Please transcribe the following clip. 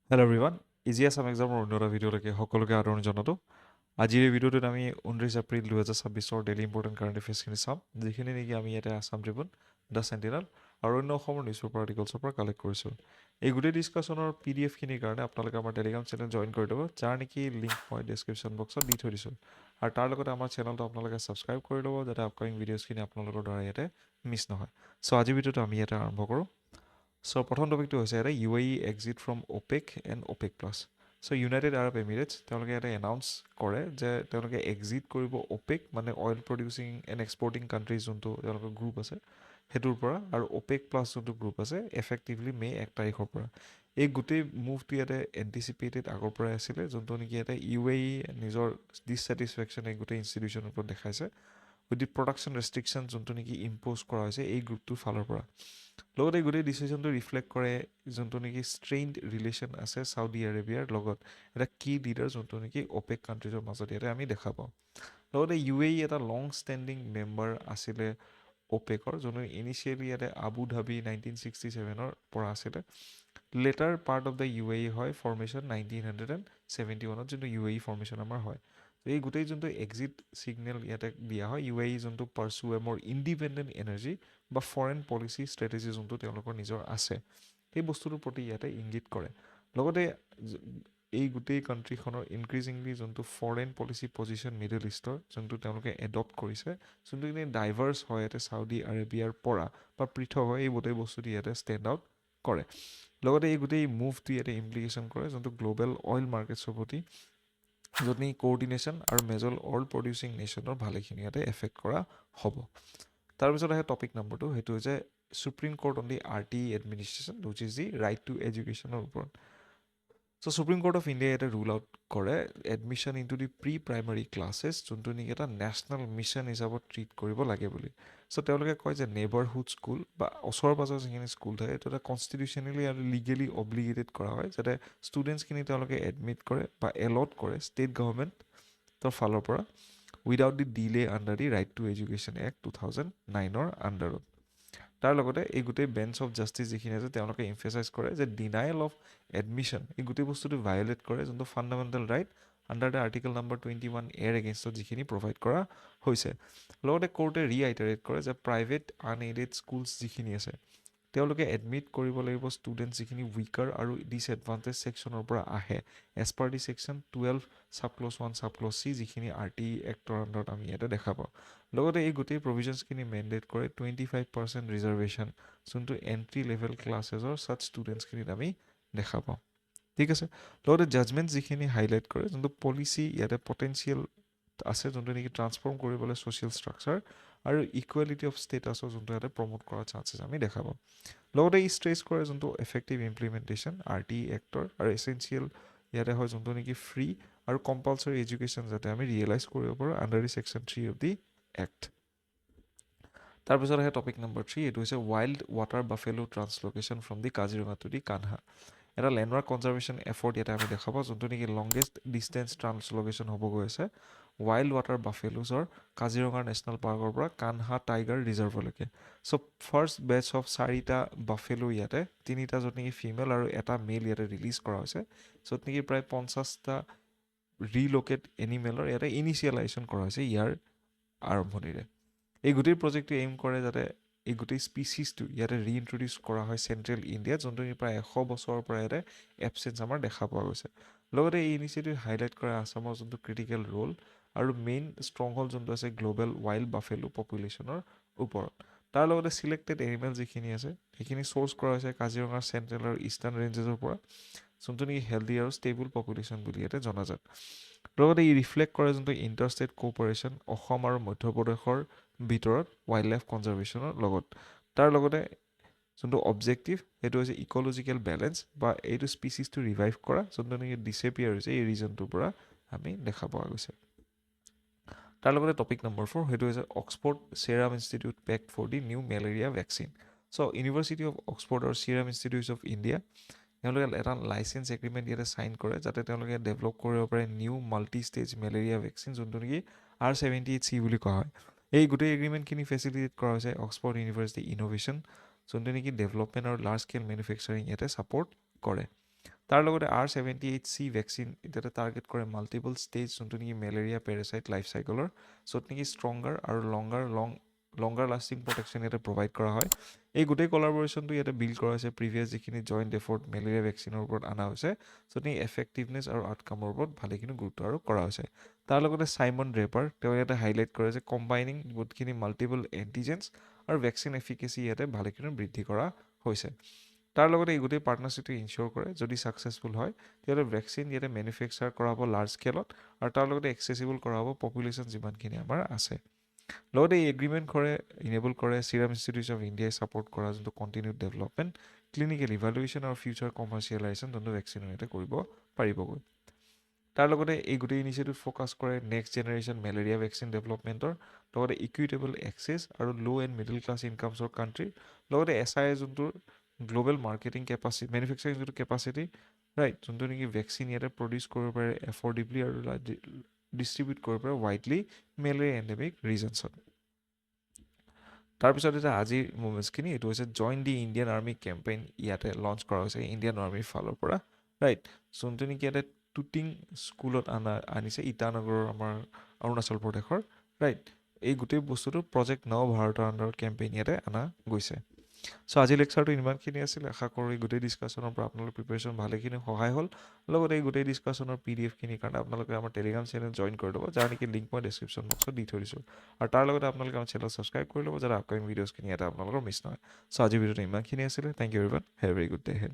Hello' everyone easy Assam এক্সামৰ অন্য এটা ভিডিঅ'লৈকে সকলোকে আদৰণি জনাতো আজিৰ এই ভিডিঅ'টোত আমি 19 এপ্ৰিল 2026 ডেইলি ইম্পৰ্টেণ্ট কাৰেণ্ট এফেয়াৰ্ছখিনি চাম যিখিনি নেকি আমি ইয়াতে আছাম ট্ৰিবিউন দ্য চেণ্টিনেল আৰু অন্য অসমৰ নিউজ পেপাৰ আৰ্টিকলছৰ পৰা কালেক্ট কৰিছোঁ এই গোটেই ডিছকাশ্যনৰ PDF খিনিৰ কাৰণে আপোনালোকে আমাৰ টেলিগ্ৰাম চেনেল জইন কৰি ল'ব যাৰ নেকি লিংক মই ডেছক্ৰিপশ্যন বক্সত দি থৈ দিছোঁ আৰু তাৰ লগতে আমাৰ চেনেলটো আপোনালোকে ছাবস্ক্ৰাইব কৰি ল'ব যাতে আপকামিং ভিডিঅ'ছখিনি আপোনালোকৰ দ্বাৰা ইয়াতে মিছ নহয় চ' আজিৰ ভিডিঅ'টো আমি ইয়াতে আৰম্ভ কৰোঁ চ' প্ৰথম টপিকটো হৈছে ইয়াতে UAE exit from OPEC and OPEC plus so' United Arab emirates তেওঁলোকে ইয়াতে এনাউন্স কৰে যে তেওঁলোকে এক্সিট কৰিব OPEC মানে oil producing and exporting countries যোনটো তেওঁলোকৰ গ্ৰুপ আছে সেইটোৰ পৰা আৰু OPEC প্লাছ যোনটো গ্ৰুপ আছে এফেক্টিভলি মে' 1 তাৰিখৰ পৰা এই গোটেই মুভটো ইয়াতে এণ্টিচিপেটেড আগৰ পৰাই আছিলে যোনটো নেকি ইয়াতে UAE নিজৰ ডিছছেটিছফেকশ্যন এই গোটেই ইনষ্টিটিউশ্যনৰ ওপৰত দেখাইছে উইথ দি প্ৰডাকশ্যন ৰেষ্ট্ৰিকশ্যন যোনটো নেকি ইম্প'জ কৰা হৈছে এই গ্ৰুপটোৰ ফালৰ পৰা লগতে গোটেই ডিচিশ্যনটো ৰিফ্লেক্ট কৰে যোনটো নেকি ষ্ট্ৰেইনড ৰিলেশ্যন আছে চাউদি আৰেবিয়াৰ লগত এটা কি লিডাৰ যোনটো নেকি OPEC কাণ্ট্ৰিজৰ মাজত ইয়াতে আমি দেখা পাওঁ লগতে UAE এটা লং ষ্টেণ্ডিং মেম্বাৰ আছিলে OPECৰ যোনটো ইনিচিয়েলি ইয়াতে আবু ধাবি 1967ৰ পৰা আছিলে letter part of the UAE হয় ফৰ্মেশ্যন 1971ত যোনটো UAE ফৰ্মেশ্যন আমাৰ হয় এই গোটেই যোনটো এক্সিট ছিগনেল ইয়াতে দিয়া হয় UAE যোনটো পাৰ্চু মোৰ ইণ্ডিপেণ্ডেণ্ট এনাৰ্জি বা ফৰেন পলিচি ষ্ট্ৰেটেজি যোনটো তেওঁলোকৰ নিজৰ আছে সেই বস্তুটোৰ প্ৰতি ইয়াতে ইংগিত কৰে লগতে এই গোটেই কাণ্ট্ৰিখনৰ ইনক্ৰিজিংলি যোনটো ফৰেন পলিচি পজিশ্যন মিডল ইষ্টৰ যোনটো তেওঁলোকে এডপ্ট কৰিছে যোনটো কিনে ডাইভাৰ্ছ হয় ইয়াতে চাউদি আৰেবিয়াৰ পৰা বা পৃথক হয় এই গোটেই বস্তুটো ইয়াতে ষ্টেণ্ড আউট কৰে লগতে এই গোটেই মুভটো ইয়াতে ইমপ্লিকেশ্যন কৰে যোনটো গ্ল'বেল অইল মাৰ্কেটছৰ প্ৰতি য'ত নেকি কোঅৰ্ডিনেশ্যন আৰু মেজৰ অইল প্ৰডিউচিং নেশ্যনৰ ভালেখিনি ইয়াতে এফেক্ট কৰা হ'ব তাৰপিছত আহে টপিক নম্বৰ 2 সেইটো হৈছে supreme court on the RTE administration which is the right to এডুকেশ্যনৰ ওপৰত so' supreme court of India ইয়াতে ৰুল আউট কৰে admission into the pre primary classes যোনটো নেকি এটা নেশ্যনেল মিছন হিচাপত ট্ৰিট কৰিব লাগে বুলি চ' তেওঁলোকে কয় যে নেইবাৰহুড স্কুল বা ওচৰ পাজৰ যিখিনি স্কুল থাকে এইটো এটা কনষ্টিটিউশ্যনেলি আৰু লিগেলি অব্লিগেটেড কৰা হয় যাতে ষ্টুডেণ্টছখিনি তেওঁলোকে এডমিট কৰে বা এলট কৰে ষ্টেট গভৰ্ণমেণ্টৰ ফালৰ পৰা without the delay under the right to education act 2009ৰ আণ্ডাৰত তাৰ লগতে এই গোটেই বেঞ্চ অফ জাষ্টিছ যিখিনি আছে তেওঁলোকে এমফেচাইজ কৰে যে ডিনায়েল অফ এডমিশ্যন এই গোটেই বস্তুটো ভায়লেট কৰে যোনটো fundamental right under the article number 21A এগেইনষ্টত যিখিনি প্ৰভাইড কৰা হৈছে লগতে কোৰ্টে ৰিআইটাৰেট কৰে যে প্ৰাইভেট আনএইডেড স্কুলছ যিখিনি আছে তেওঁলোকে এডমিট কৰিব লাগিব ষ্টুডেণ্টছ যিখিনি উইকাৰ আৰু ডিছএডভান্টেজ ছেকশ্যনৰ পৰা আহে এজ পাৰ দি ছেকশ্যন 12 ছাবক্লজ 1 ছাবক্লজ C যিখিনি RTE এক্টৰ আণ্ডাৰত আমি ইয়াতে দেখা পাওঁ লগতে এই গোটেই প্ৰভিজনছখিনি মেণ্ডেট কৰে 25% ৰিজাৰ্ভেশ্যন যোনটো এণ্ট্ৰি লেভেল ক্লাছেছৰ ছাচ ষ্টুডেণ্টছখিনিত আমি দেখা পাওঁ ঠিক আছে লগতে জাজমেণ্ট যিখিনি হাইলাইট কৰে যোনটো পলিচি ইয়াতে পটেঞ্চিয়েল আছে যোনটো নেকি ট্ৰান্সফৰ্ম কৰিবলৈ ছ'চিয়েল ষ্ট্ৰাকচাৰ আৰু ইকুৱেলিটি অফ ষ্টেটাছৰ যোনটো ইয়াতে প্ৰমোট কৰাৰ চান্সেছ আমি দেখা পাওঁ লগতে ই ষ্ট্ৰেছ কৰে যোনটো এফেক্টিভ ইমপ্লিমেণ্টেশ্যন RTE এক্টৰ আৰু এচেঞ্চিয়েল ইয়াতে হয় যোনটো নেকি ফ্ৰী আৰু কম্পালচৰি এডুকেশ্যন যাতে আমি ৰিয়েলাইজ কৰিব পাৰোঁ under the section 3 of the act তাৰপিছত আহে টপিক নম্বৰ 3 এইটো হৈছে wild water buffalo ট্ৰান্সলোকেশ্যন from the Kaziranga to the Kanha এটা লেণ্ডমাৰ্ক কনজাৰ্ভেশ্যন এফৰ্ট ইয়াতে আমি দেখা পাওঁ যোনটো নেকি লংগেষ্ট ডিষ্টেঞ্চ ট্ৰান্সলোকেশ্যন হ'ব গৈ আছে ৱাইল্ড ৱাটাৰ বাফেলোছৰ কাজিৰঙা নেশ্যনেল পাৰ্কৰ পৰা কানহা টাইগাৰ ৰিজাৰ্ভলৈকে চ' ফাৰ্ষ্ট বেচ অফ 4টা বাফেলো ইয়াতে 3টা য'ত নেকি ফিমেল আৰু এটা মেল ইয়াতে ৰিলিজ কৰা হৈছে য'ত নেকি প্ৰায় 50টা ৰিলোকেট এনিমেলৰ ইয়াতে ইনিচিয়েলাইজেশ্যন কৰা হৈছে ইয়াৰ আৰম্ভণিৰে এই গোটেই প্ৰজেক্টটো এইম কৰে যাতে এই গোটেই স্পিচিছটো ইয়াতে ৰিইণ্ট্ৰডিউচ কৰা হয় চেণ্ট্ৰেল ইণ্ডিয়াত যোনটো প্ৰায় 100 বছৰৰ পৰা ইয়াতে এবচেঞ্চ আমাৰ দেখা পোৱা গৈছে লগতে এই ইনিচিয়েটিভ হাইলাইট কৰে আছামৰ যোনটো ক্ৰিটিকেল ৰোল আৰু মেইন ষ্ট্ৰং হ'ল যোনটো আছে গ্ল'বেল ৱাইল্ড বাফেলো পপুলেশ্যনৰ ওপৰত তাৰ লগতে ছিলেক্টেড এনিমেল যিখিনি আছে সেইখিনি চ'ৰ্চ কৰা হৈছে কাজিৰঙাৰ চেণ্ট্ৰেল আৰু ইষ্টাৰ্ণ ৰেঞ্জেছৰ পৰা যোনটো নেকি হেল্ডি আৰু ষ্টেবল পপুলেশ্যন বুলি ইয়াতে জনাজাত লগতে ই ৰিফ্লেক্ট কৰে যোনটো ইণ্টাৰষ্টেট কোঅপাৰেশ্যন অসম আৰু মধ্যপ্ৰদেশৰ ভিতৰত ৱাইল্ড লাইফ কনজাৰ্ভেশ্যনৰ লগত তাৰ লগতে যোনটো অবজেক্টিভ সেইটো হৈছে ইক'লজিকেল বেলেঞ্চ বা এইটো স্পিচিছটো ৰিভাইভ কৰা যোনটো নেকি ডিচেপিয়াৰ হৈছে এই ৰিজনটোৰ পৰা আমি দেখা পোৱা গৈছে তাৰ লগতে টপিক নম্বৰ 4 সেইটো হৈছে Oxford serum institute pact for the new malaria vaccine so' university of Oxford আৰু ছিৰাম ইনষ্টিটিউট অফ ইণ্ডিয়া তেওঁলোকে এটা লাইচেঞ্চ এগ্ৰিমেণ্ট ইয়াতে চাইন কৰে যাতে তেওঁলোকে ডেভেলপ কৰিব পাৰে new multi stage malaria vaccine যোনটো নেকি R78C বুলি কোৱা হয় এই গোটেই এগ্ৰিমেণ্টখিনি ফেচিলিটেট কৰা হৈছে অক্সফৰ্ড ইউনিভাৰ্চিটি ইন'ভেশ্যন যোনটো নেকি ডেভেলপমেণ্ট আৰু লাৰ্জ স্কেল মেনুফেকচাৰিং ইয়াতে ছাপৰ্ট কৰে তাৰ লগতে R78C ভেকচিন এতিয়াতে টাৰ্গেট কৰে মাল্টিপল ষ্টেজ যোনটো নেকি মেলেৰিয়া পেৰাচাইট লাইফ চাইকলৰ, য'ত নেকি ষ্ট্ৰংগাৰ আৰু লংগাৰ লাষ্টিং প্ৰটেকশ্যন ইয়াতে প্ৰভাইড কৰা হয়। এই গোটেই কলাবৰেশ্যনটো ইয়াতে বিল্ড কৰা হৈছে প্ৰিভিয়াছ যিখিনি জইণ্ট এফৰ্ট মেলেৰিয়া ভেকচিনৰ ওপৰত অনা হৈছে, য'ত নেকি এফেক্টিভনেছ আৰু আউটকামৰ ওপৰত ভালেখিনি গুৰুত্ব আৰোপ কৰা হৈছে। তাৰ লগতে চাইমন ড্ৰেপাৰ তেওঁ ইয়াতে হাইলাইট কৰে যে কম্বাইনিং বহুতখিনি মাল্টিপল এণ্টিজেন্স আৰু ভেকচিন এফিকেচি ইয়াতে ভালেখিনি বৃদ্ধি কৰা হৈছে। তাৰ লগতে এই গোটেই পাৰ্টনাৰশ্বিপটো ইনচিয়ৰ কৰে যদি ছাকচেছফুল হয় তেতিয়াহ'লে ভেকচিন ইয়াতে মেনুফেকচাৰ কৰা হ'ব লাৰ্জ স্কেলত আৰু তাৰ লগতে এক্সেচিবল কৰা হ'ব পপুলেশ্যন যিমানখিনি আমাৰ আছে। লগতে এই এগ্ৰিমেণ্ট ইনেবল কৰে চিৰাম ইনষ্টিটিউট অফ ইণ্ডিয়াই ছাপৰ্ট কৰা যোনটো কণ্টিনিউড ডেভেলপমেণ্ট, ক্লিনিকেল ইভালুৱেশ্যন আৰু ফিউচাৰ কমাৰ্চিয়েলাইজেশ্যন যোনটো ভেকচিনৰ ইয়াতে কৰিব পাৰিবগৈ। তাৰ লগতে এই গোটেই ইনিচিয়েটিভ ফ'কাছ কৰে নেক্সট জেনেৰেশ্যন মেলেৰিয়া ভেকচিন ডেভেলপমেণ্টৰ, লগতে ইকুইটেবল এক্সেছ আৰু ল' এণ্ড মিডল ক্লাছ ইনকামছৰ কাণ্ট্ৰিৰ, লগতে SI যোনটো গ্ল'বেল মাৰ্কেটিং কেপাচিটি মেনুফেকচাৰিং যোনটো কেপাচিটি ৰাইট, যোনটো নেকি ভেকচিন ইয়াতে প্ৰডিউচ কৰিব পাৰে এফৰ্ডেবলি আৰু ডিষ্ট্ৰিবিউট কৰিব পাৰে ৱাইডলি মেলেৰিয়া এণ্ডেমিক ৰিজনছত। তাৰপিছত এতিয়া আজিৰ মুভমেণ্টছখিনি এইটো হৈছে জইন দি ইণ্ডিয়ান আৰ্মি কেম্পেইন ইয়াতে লঞ্চ কৰা হৈছে ইণ্ডিয়ান আৰ্মিৰ ফালৰ পৰা ৰাইট, যোনটো নেকি ইয়াতে টুটিং স্কুলত আনিছে ইটানগৰৰ আমাৰ অৰুণাচল প্ৰদেশৰ ৰাইট। এই গোটেই বস্তুটো প্ৰজেক্ট নৱ ভাৰতৰ আণ্ডাৰত কেম্পেইন ইয়াতে অনা গৈছে। চ' আজি লেকচাৰটো ইমানখিনি আছিল। আশা কৰোঁ এই গোটেই ডিছকাশ্যনৰ পৰা আপোনালোকৰ প্ৰিপেৰেশ্যন ভালেখিনি সহায় হ'ল। লগতে এই গোটেই ডিছকাশ্যনৰ PDF-খিনিৰ কাৰণে আপোনালোকে আমাৰ টেলিগ্ৰাম চেনেল জইন কৰি ল'ব, যাৰ নেকি লিংক মই ডেছক্ৰিপশ্যন বক্সত দি থৈ দিছোঁ। আৰু তাৰ লগতে আপোনালোকে আমাৰ চেনেল ছাবস্ক্ৰাইব কৰি ল'ব যাতে আপকামিং ভিডিঅ'ছখিনি ইয়াতে আপোনালোকৰ মিছ নহয়। চ' আজিৰ ভিডিঅ'টো ইমানখিনি আছিলে। Thank you everyone, have a very good day head.